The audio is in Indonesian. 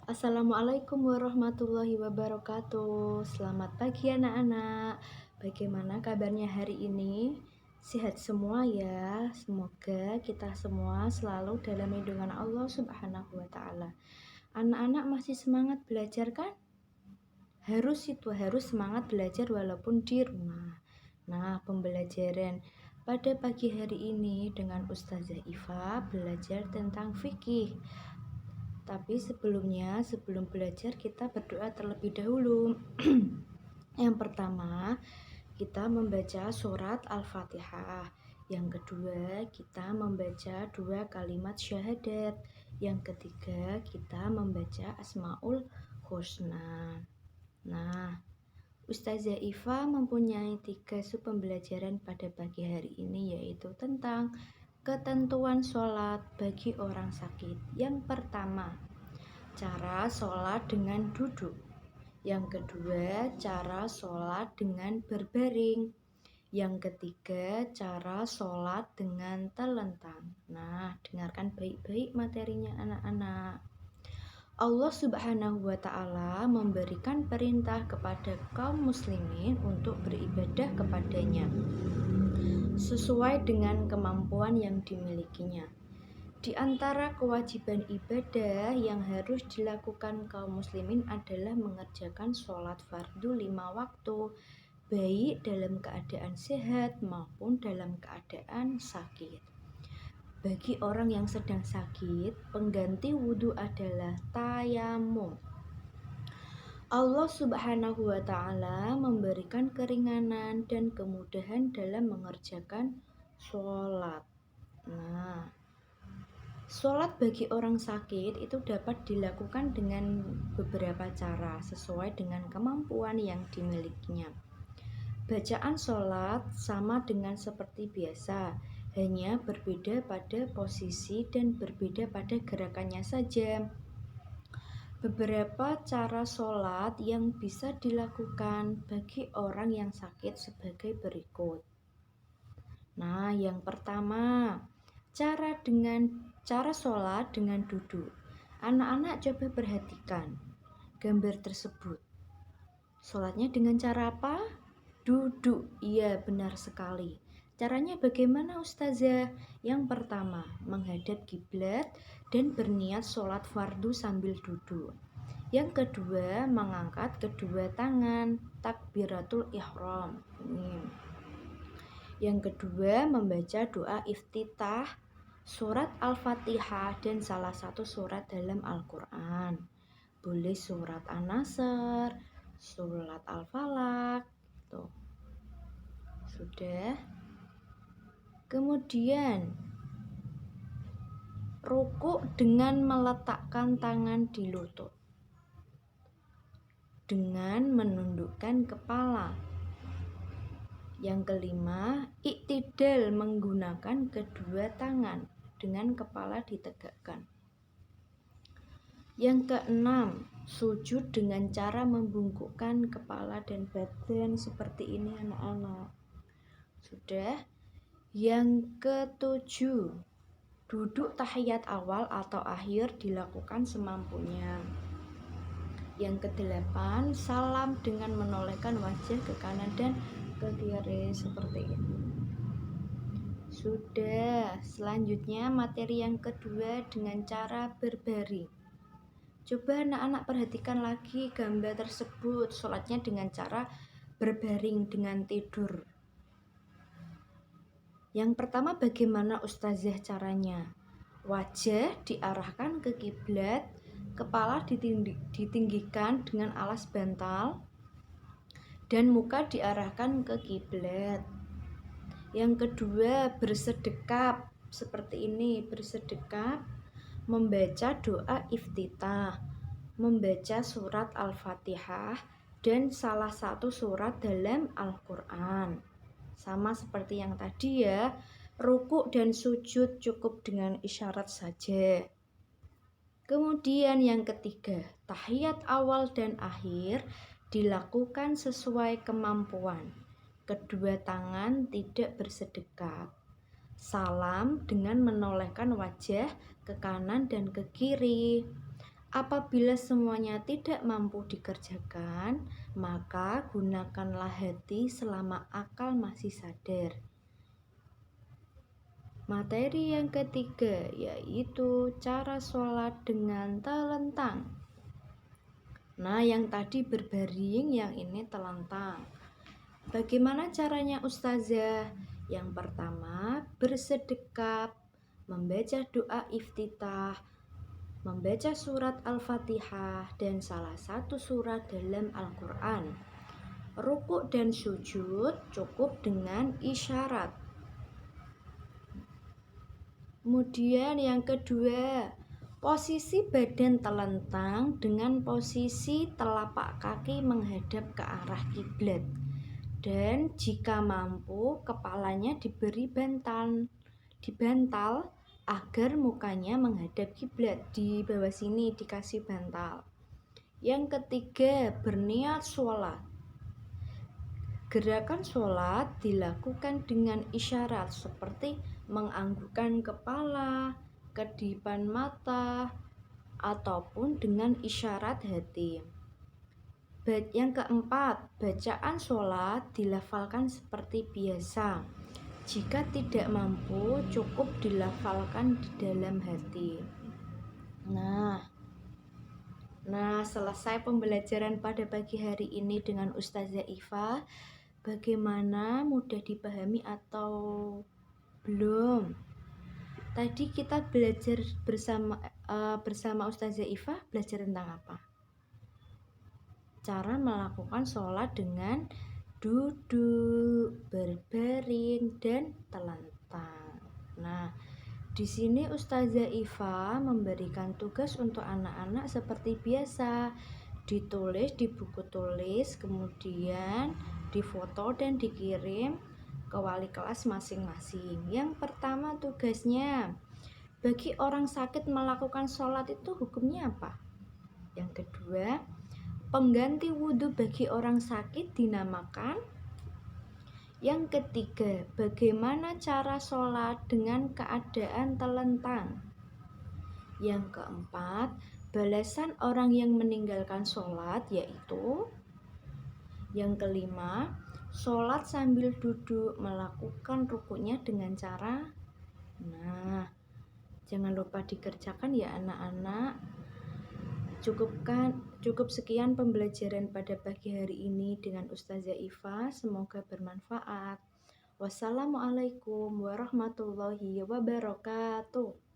Assalamualaikum warahmatullahi wabarakatuh. Selamat pagi anak-anak. Bagaimana kabarnya hari ini? Sehat semua ya. Semoga kita semua selalu dalam lindungan Allah Subhanahu wa taala. Anak-anak masih semangat belajar kan? Harus semangat belajar walaupun di rumah. Nah, pembelajaran pada pagi hari ini dengan Ustazah Iva belajar tentang fikih. Tapi sebelum belajar kita berdoa terlebih dahulu. Yang pertama, kita membaca surat Al-Fatihah. Yang kedua, kita membaca 2 kalimat syahadat. Yang ketiga, kita membaca Asmaul Husna. Nah, Ustazah Iva mempunyai 3 sub pembelajaran pada pagi hari ini, yaitu tentang ketentuan sholat bagi orang sakit. Yang pertama, cara sholat dengan duduk. Yang kedua, cara sholat dengan berbaring. Yang ketiga, cara sholat dengan telentang. Nah, dengarkan baik-baik materinya anak-anak. Allah Subhanahu wa Ta'ala memberikan perintah kepada kaum muslimin untuk beribadah kepadanya sesuai dengan kemampuan yang dimilikinya. Di antara kewajiban ibadah yang harus dilakukan kaum muslimin adalah mengerjakan sholat fardu 5 waktu, baik dalam keadaan sehat maupun dalam keadaan sakit. Bagi orang yang sedang sakit, pengganti wudhu adalah tayamum. Allah Subhanahu wa Ta'ala memberikan keringanan dan kemudahan dalam mengerjakan sholat. Nah, sholat bagi orang sakit itu dapat dilakukan dengan beberapa cara sesuai dengan kemampuan yang dimilikinya. Bacaan sholat sama dengan seperti biasa, hanya berbeda pada posisi dan berbeda pada gerakannya saja. Beberapa cara sholat yang bisa dilakukan bagi orang yang sakit sebagai berikut. Nah, yang pertama, cara sholat dengan duduk. Anak-anak coba perhatikan gambar tersebut. Sholatnya dengan cara apa? Duduk. Iya, benar sekali. Caranya bagaimana Ustazah? Yang pertama, menghadap kiblat dan berniat sholat fardu sambil duduk. Yang kedua, mengangkat kedua tangan, takbiratul ihram. Yang kedua, membaca doa iftitah, surat Al-Fatihah dan salah satu surat dalam Al-Quran. Boleh surat An-Nasr, surat Al-Falaq. Tuh. Sudah. Kemudian, rukuk dengan meletakkan tangan di lutut. Dengan menundukkan kepala. Yang kelima, iktidal menggunakan kedua tangan dengan kepala ditegakkan. Yang keenam, sujud dengan cara membungkukkan kepala dan badan seperti ini anak-anak. Sudah. Yang ketujuh, duduk tahiyat awal atau akhir dilakukan semampunya. Yang kedelapan, salam dengan menolehkan wajah ke kanan dan ke kiri seperti ini. Sudah. Selanjutnya materi yang kedua dengan cara berbaring. Coba anak-anak perhatikan lagi gambar tersebut. Sholatnya dengan cara berbaring dengan tidur. Yang pertama, bagaimana Ustazah caranya? Wajah diarahkan ke kiblat, kepala ditinggikan dengan alas bantal, dan muka diarahkan ke kiblat. Yang kedua, bersedekap seperti ini, bersedekap, membaca doa iftitah, membaca surat Al-Fatihah dan salah satu surat dalam Al-Quran. Sama seperti yang tadi ya, rukuk dan sujud cukup dengan isyarat saja. Kemudian yang ketiga, tahiyat awal dan akhir dilakukan sesuai kemampuan. Kedua tangan tidak bersedekap. Salam dengan menolehkan wajah ke kanan dan ke kiri. Apabila semuanya tidak mampu dikerjakan, maka gunakanlah hati selama akal masih sadar. Materi yang ketiga yaitu cara sholat dengan telentang. Nah, yang tadi berbaring, yang ini telentang. Bagaimana caranya Ustazah? Yang pertama, bersedekap, membaca doa iftitah, membaca surat Al-Fatihah dan salah satu surat dalam Al-Quran. Rukuk dan sujud cukup dengan isyarat. Kemudian yang kedua, posisi badan telentang dengan posisi telapak kaki menghadap ke arah kiblat. Dan jika mampu, kepalanya dibantal agar mukanya menghadap kiblat. Di bawah sini dikasih bantal. Yang ketiga, berniat sholat. Gerakan sholat dilakukan dengan isyarat seperti menganggukkan kepala, kedipan mata, ataupun dengan isyarat hati. Yang keempat, bacaan sholat dilafalkan seperti biasa. Jika tidak mampu, cukup dilafalkan di dalam hati. Nah, selesai pembelajaran pada pagi hari ini dengan Ustazah Iva. Bagaimana, mudah dipahami atau belum? Tadi kita belajar bersama Ustazah Iva, belajar tentang apa? Cara melakukan sholat dengan duduk, berbaring, dan telentang. Nah, di sini Ustazah Iva memberikan tugas untuk anak-anak seperti biasa, ditulis di buku tulis, kemudian difoto dan dikirim ke wali kelas masing-masing. Yang pertama tugasnya, bagi orang sakit melakukan sholat itu hukumnya apa? Yang kedua, pengganti wudhu bagi orang sakit dinamakan. Yang ketiga, bagaimana cara sholat dengan keadaan telentang? Yang keempat, balasan orang yang meninggalkan sholat yaitu. Yang kelima, sholat sambil duduk, melakukan rukuknya dengan cara. Nah, jangan lupa dikerjakan ya anak-anak. Cukup sekian pembelajaran pada pagi hari ini dengan Ustazah Iva. Semoga bermanfaat. Wassalamualaikum warahmatullahi wabarakatuh.